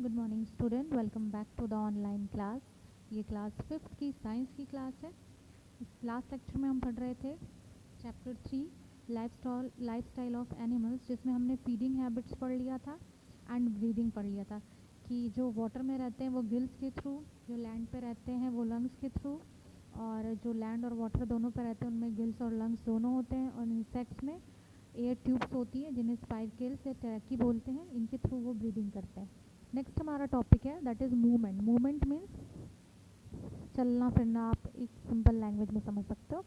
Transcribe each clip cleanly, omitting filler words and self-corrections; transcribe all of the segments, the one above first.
Good morning student, welcome back to the online class. ये class 5th की science की class है। इस लास्ट लेक्चर में हम पढ़ रहे थे चैप्टर 3 लाइफस्टाइल ऑफ एनिमल्स, जिसमें हमने फीडिंग हैबिट्स पढ़ लिया था एंड ब्रीदिंग पढ़ लिया था कि जो वाटर में रहते हैं वो गिल्स के थ्रू, जो लैंड पे रहते हैं वो लंग्स के थ्रू, और जो लैंड और वाटर दोनों पे रहते हैं उनमें गिल्स और लंग्स दोनों होते हैं। और इंसेक्ट्स में एयर ट्यूब्स होती हैं जिन्हें स्पाइरकेल्स या टैकी बोलते हैं, इनके थ्रू वो ब्रीदिंग करते हैं। नेक्स्ट हमारा टॉपिक है that is movement. Movement means चलना फिरना, आप एक सिंपल लैंग्वेज में समझ सकते हो।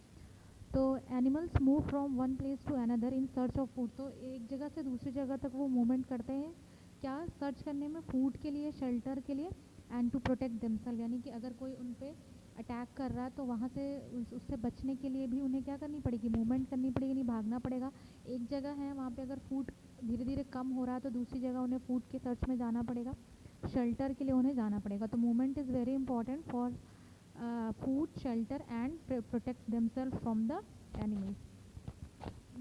तो animals move from one place to another in search of food. तो एक जगह से दूसरी जगह तक वो मूवमेंट करते हैं, क्या सर्च करने में, फूड के लिए, शेल्टर के लिए, एंड टू प्रोटेक्ट देमसेल्फ, यानी कि अगर कोई उन पे अटैक कर रहा है तो वहाँ से उससे बचने के लिए भी उन्हें क्या करनी पड़ेगी, मूवमेंट करनी पड़ेगी, नहीं भागना पड़ेगा। एक जगह है वहाँ पे अगर फूड धीरे धीरे कम हो रहा है तो दूसरी जगह उन्हें फूड के सर्च में जाना पड़ेगा, शेल्टर के लिए उन्हें जाना पड़ेगा। तो movement is very important for food, shelter and protect themselves from the animals.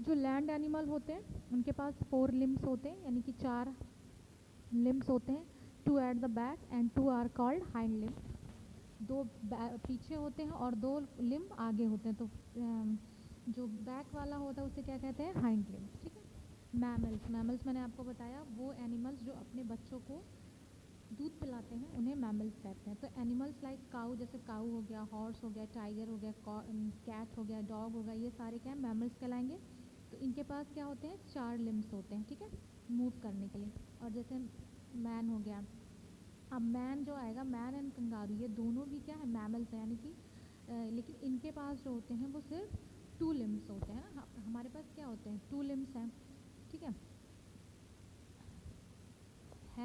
जो लैंड एनिमल होते हैं उनके पास 4 लिम्स होते हैं, यानी कि 4 लिम्स होते हैं, 2 at the back and 2 are called hind limbs. 2 पीछे होते हैं और 2 लिम्ब आगे होते हैं। तो जो बैक वाला होता है उसे क्या कहते हैं, हाइंड लिम्स। ठीक है। मैमल्स मैंने आपको बताया वो एनिमल्स जो अपने बच्चों को दूध पिलाते हैं उन्हें मैमल्स कहते हैं। तो एनिमल्स लाइक काऊ, जैसे काऊ हो गया, हॉर्स हो गया, टाइगर हो गया, कैट हो गया, डॉग हो गया, ये सारे क्या मैमल्स कहलाएंगे। तो इनके पास क्या होते हैं, 4 लिम्स होते हैं, ठीक है, मूव करने के लिए। और जैसे मैन हो गया, अब मैन जो आएगा, मैन एंड कंगारू, ये दोनों भी क्या है, मैमल्स हैं, यानी कि लेकिन इनके पास जो होते हैं वो सिर्फ 2 लिम्स होते हैं ना। हमारे पास क्या होते हैं, 2 लिम्स हैं, ठीक है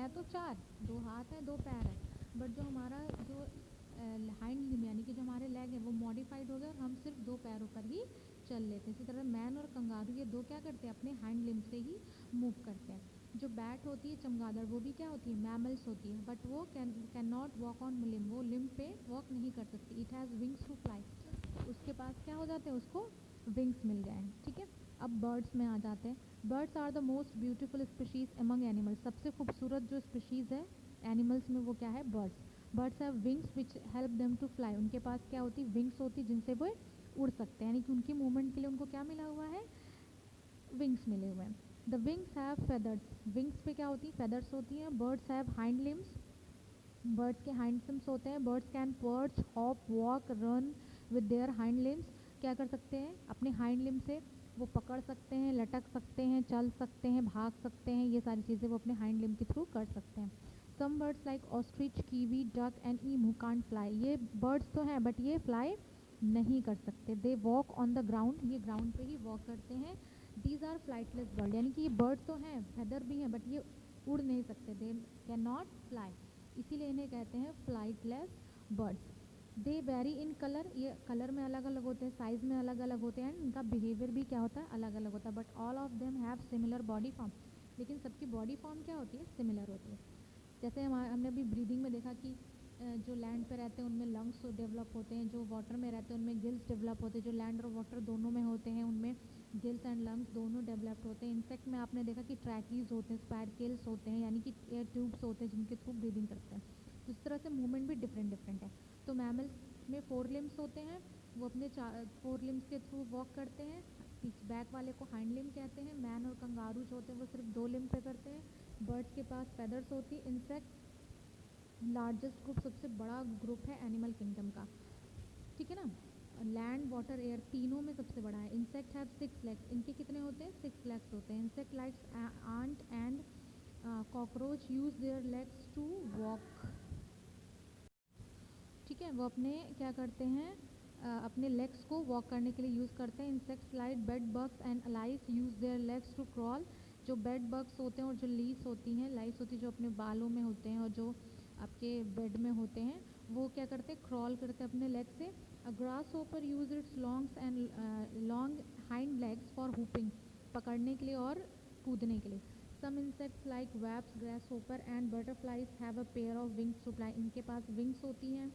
तो 4, 2 हाथ है 2 पैर है, बट जो हमारा जो हाइंड लिम यानी कि जो हमारे लेग है वो मॉडिफाइड हो गया और हम सिर्फ 2 पैरों पर ही चल लेते हैं। इसी तरह मैन और कंगारू ये 2 क्या करते हैं, अपने हाइंड लिम से ही मूव करते हैं। जो बैट होती है, चमगादड़, वो भी क्या होती है, मैमल्स होती है, बट वो can not walk on limb, वो लिम पे वॉक नहीं कर सकती। It has wings to fly, उसके पास क्या हो जाते हैं, उसको विंग्स मिल गए हैं, ठीक है। अब बर्ड्स में आ जाते हैं। Birds are the most beautiful species among animals. सबसे खूबसूरत जो स्पीशीज़ है एनिमल्स में वो क्या है, birds. Birds have wings which help them to fly. उनके पास क्या होती, विंग्स होती जिनसे वो उड़ सकते हैं, यानी कि उनकी मूवमेंट के लिए उनको क्या मिला हुआ है, विंग्स मिले हुए हैं। The wings have feathers. Wings पे क्या होती है, फेदर्स होती हैं। Birds have hind limbs. Birds के हाइंड लिम्स होते हैं। Birds can perch, hop, walk, run with their hind limbs. क्या कर सकते हैं, अपने हाइंड लिम्स से वो पकड़ सकते हैं, लटक सकते हैं, चल सकते हैं, भाग सकते हैं, ये सारी चीज़ें वो अपने हाइंड लिम के थ्रू कर सकते हैं। Some birds like ostrich, kiwi, duck and emu can't fly. ये बर्ड्स तो हैं बट ये फ्लाई नहीं कर सकते। They walk on the ground, ये ग्राउंड पे ही वॉक करते हैं। दीज आर फ्लाइटलेस बर्ड, यानी कि ये बर्ड तो हैं, फेदर भी हैं, बट ये उड़ नहीं सकते, दे कैन नॉट फ्लाई, इसीलिए इन्हें कहते हैं flightless birds. They very in colour, ये कलर में अलग अलग होते हैं, साइज़ में अलग अलग होते हैं, इनका बिहेवियर भी क्या होता है, अलग अलग होता है। But all of them have similar body form, लेकिन सबकी बॉडी फॉर्म क्या होती है, सिमिलर होती है। जैसे हमने अभी ब्रीदिंग में देखा कि जो लैंड पे रहते हैं उनमें लंग्स डेवलप होते हैं, जो वाटर में रहते हैं उनमें गिल्स डेवलप होते हैं, जो लैंड और वाटर दोनों में होते हैं उनमें गिल्स एंड लंग्स दोनों डेवलप्ड होते हैं। इंसेक्ट में आपने देखा कि ट्रैकीज होते हैं, स्पाइरकेल्स होते हैं, यानी कि एयर ट्यूब्स होते हैं जिनके थ्रू ब्रीदिंग करते हैं। तो इस तरह से मूवमेंट भी डिफरेंट डिफरेंट है। तो मैमल्स में 4 लिम्स होते हैं, वो अपने 4 लिम्स के थ्रू वॉक करते हैं। बैक वाले को हाइंड लिम कहते हैं। मैन और कंगारू जो होते हैं वो सिर्फ 2 लिम पे करते हैं। बर्ड्स के पास फेदर्स होती है। इंसेक्ट लार्जेस्ट ग्रुप, सबसे बड़ा ग्रुप है एनिमल किंगडम का, ठीक है ना। लैंड, वाटर, एयर तीनों में सबसे बड़ा है। इंसेक्ट हैव 6 लेग्स, इनके कितने होते हैं, 6 लेग्स होते हैं। Insect likes ant and cockroach use their legs to walk, ठीक है, वो अपने क्या करते हैं, अपने लेग्स को वॉक करने के लिए यूज़ करते हैं। Insects like bed bugs and lice use their legs to crawl. जो बेड बग्स होते हैं और जो लीस होती हैं, लाइस होती है जो अपने बालों में होते हैं और जो आपके बेड में होते हैं, वो क्या करते हैं, क्रॉल करते हैं अपने लेग से। A grasshopper use its long hind legs for hopping, पकड़ने के लिए और कूदने के लिए। Some insects like wasps, grasshopper and butterflies have a pair of wings to fly, इनके पास विंग्स होती हैं,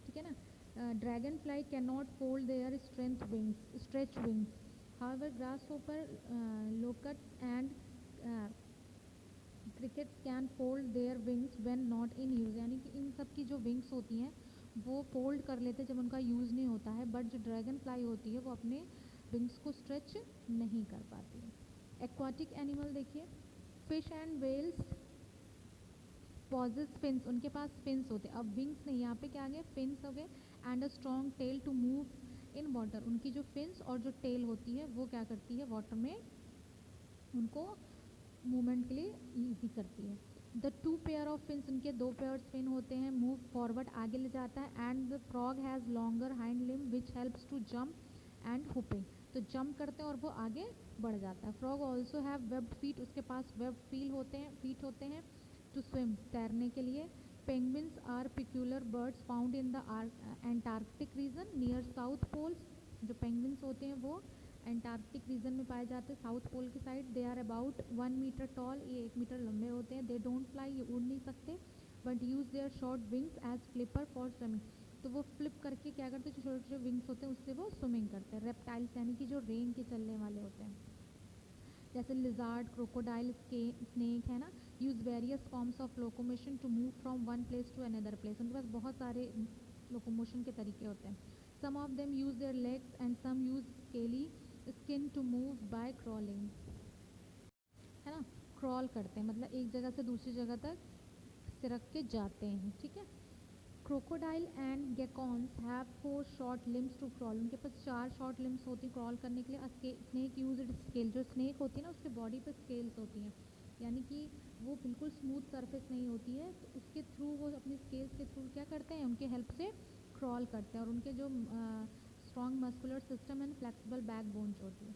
ठीक है ना। Dragonfly can not fold their stretch wings. However grasshopper, locusts and crickets can fold their wings when not in use, यानी कि इन सब की जो विंग्स होती हैं वो फोल्ड कर लेते हैं जब उनका यूज़ नहीं होता है, बट जो ड्रैगन फ्लाई होती है वो अपने विंग्स को स्ट्रेच नहीं कर पाती है। एक्वाटिक एनिमल देखिए, fish and whales possess fins, उनके पास फिन्स होते हैं, अब विंग्स नहीं, यहाँ पे क्या आ गया, फिन्स हो गए, and a strong tail to move in water, उनकी जो फिन्स और जो टेल होती है वो क्या करती है, वाटर में उनको मूवमेंट के लिए ईजी करती है। The two pair of fins, उनके दो पेयर्स फिन होते हैं, मूव फॉरवर्ड, आगे ले जाता है, and the frog has longer hind limb which helps to jump and hopping, तो जंप करते हैं और वो आगे बढ़ जाता है। Frog also have webbed feet, उसके पास वेब्ड फीट होते हैं टू स्विम, तैरने के लिए। Penguins are peculiar birds found in the Antarctic region near south poles, जो पेंगुइन्स होते हैं वो एंटार्क्टिक रीजन में पाए जाते हैं, साउथ पोल की side. They are about 1 meter tall, ये 1 मीटर लंबे होते हैं। दे डोंट फ्लाई, ये उड़ नहीं सकते, but use their short wings as flipper for swimming, तो वो फ्लिप करके क्या करते हैं, जो छोटे छोटे विंग्स होते हैं उससे वो स्विमिंग करते हैं। रेप्टाइल्स यानी कि जो रेंग के चलने वाले होते हैं, जैसे लिजार्ड, क्रोकोडाइल, स्नेक है ना, use various forms of locomotion to move from one place to another place, उनके पास बहुत सारे लोकोमोशन के तरीके होते हैं। Some of them use their legs and some use scaly skin to move by crawling, है ना, क्रॉल करते हैं, मतलब एक जगह से दूसरी जगह तक सिरक के जाते हैं, ठीक है। क्रोकोडाइल एंड गेकॉन्स have 4 short limbs to crawl, उनके पास 4 शॉर्ट लिम्स होती हैं क्रॉल करने के लिए। स्नेक यूज इट स्केल, जो स्नेक होती है ना उसके बॉडी पे स्केल्स होती हैं, यानी कि वो बिल्कुल स्मूथ सरफेस नहीं होती है, तो उसके थ्रू वो अपनी स्केल्स के थ्रू क्या करते हैं, उनके हेल्प से क्रॉल करते हैं, और उनके जो strong muscular system and flexible back bones होती है।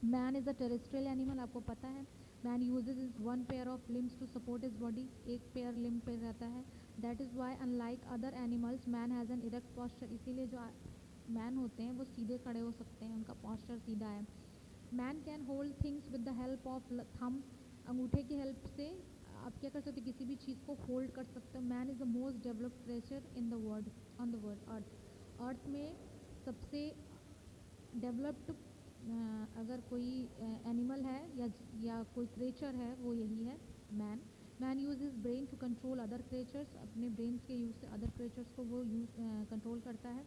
Man is a terrestrial animal, आपको पता है। Man uses his 1 pair of limbs to support his body, एक पेयर लिम्ब पे रहता है। That is why unlike other animals man has an erect posture, इसीलिए जो मैन होते हैं वो सीधे खड़े हो सकते हैं, उनका पॉस्चर सीधा है। Man can hold things with the help of thumb, अंगूठे की हेल्प से आप क्या कर सकते हो, किसी भी चीज़ को होल्ड कर सकते हो। Man is the most developed creature in the world on the world earth, earth में सबसे डेवलप्ड अगर कोई एनिमल है या कोई क्रिएचर है वो यही है, man. Man use his brain to control other creatures, अपने ब्रेन्स के यूज़ से अदर क्रिएचर्स को वो यूज कंट्रोल करता है।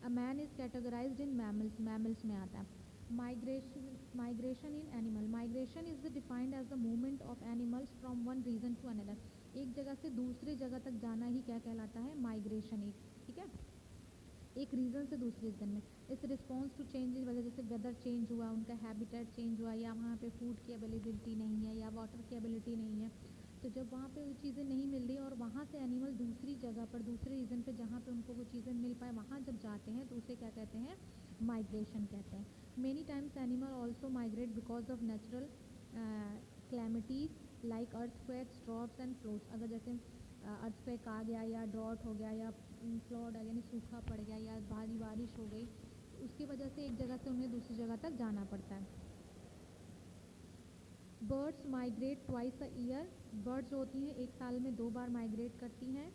A man is categorized in mammals, mammals में आता है। Migration in animal, migration is defined as the movement of animals from one region to another, एक जगह से दूसरी जगह तक जाना ही क्या कहलाता है, माइग्रेशन, एक, ठीक है, एक रीज़न से दूसरे रीज़न में। इस रिस्पॉन्स टू चेंज की वजह, जैसे वेदर चेंज हुआ, उनका हैबिटेट चेंज हुआ, या वहाँ पे फूड की अवेलेबिलिटी नहीं है या वाटर की अवेलेबिलिटी नहीं है, तो जब वहाँ पे वो चीज़ें नहीं मिल रही और वहाँ से एनिमल दूसरी जगह पर, दूसरे रीज़न पे जहाँ पे उनको वो चीज़ें मिल पाए वहाँ जब जाते हैं तो उसे क्या कहते हैं, माइग्रेशन कहते हैं। Many times animal also migrate because of natural calamities like earthquakes, droughts and floods, अगर जैसे अर्थक्वेक आ गया या ड्रॉट हो गया या फ्लड यानी सूखा पड़ गया या भारी बारिश हो गई, तो उसकी वजह से एक जगह से उन्हें दूसरी जगह तक जाना पड़ता है। Birds migrate twice a year, birds होती हैं एक साल में 2 बार माइग्रेट करती हैं,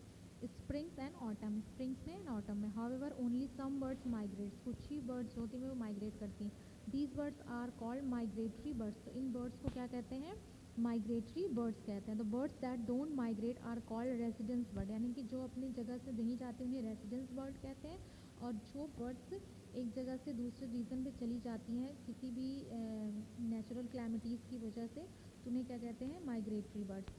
स्प्रिंग्स एंड ऑटम, स्प्रिंग्स में एंड ऑटम में। However only some birds migrate, कुछ ही बर्ड्स होती हैं वो माइग्रेट करती हैं। These birds are called migratory birds, तो इन बर्ड्स को क्या कहते हैं, माइग्रेटरी बर्ड्स कहते हैं। The birds that don't migrate are called residence bird, यानी कि जो अपनी जगह से नहीं जाते उन्हें रेजिडेंस बर्ड कहते हैं, और जो बर्ड्स एक जगह से दूसरे रीजन पे चली जाती हैं किसी भी नेचुरल क्लैमिटीज़ की वजह से, तो उन्हें क्या कहते हैं, migratory birds.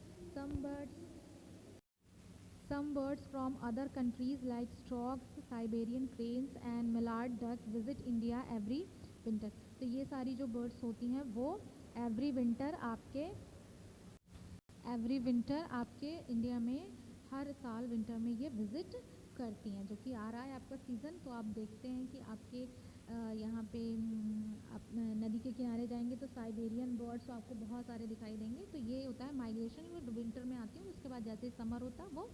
Some birds from other countries like storks, Siberian cranes and mallard duck visit India every winter, तो ये सारी जो birds होती हैं वो एवरी विंटर आपके इंडिया में हर साल विंटर में ये विज़िट करती हैं। जो कि आ रहा है आपका सीज़न, तो आप देखते हैं कि आपके यहाँ पे आप नदी के किनारे जाएंगे तो साइबेरियन बर्ड्स आपको बहुत सारे दिखाई देंगे, तो ये होता है माइग्रेशन, वो विंटर में आती है, उसके बाद जैसे ही समर होता है वो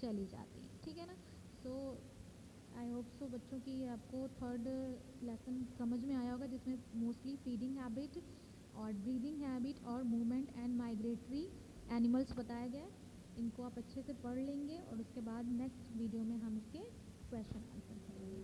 चली जाती है, ठीक है ना। सो आई होप सो बच्चों की आपको थर्ड लेसन समझ में आया होगा, जिसमें मोस्टली फीडिंग हैबिट और ब्रीदिंग हैबिट और मूवमेंट एंड माइग्रेटरी एनिमल्स बताया गया। इनको आप अच्छे से पढ़ लेंगे और उसके बाद नेक्स्ट वीडियो में हम इसके क्वेश्चन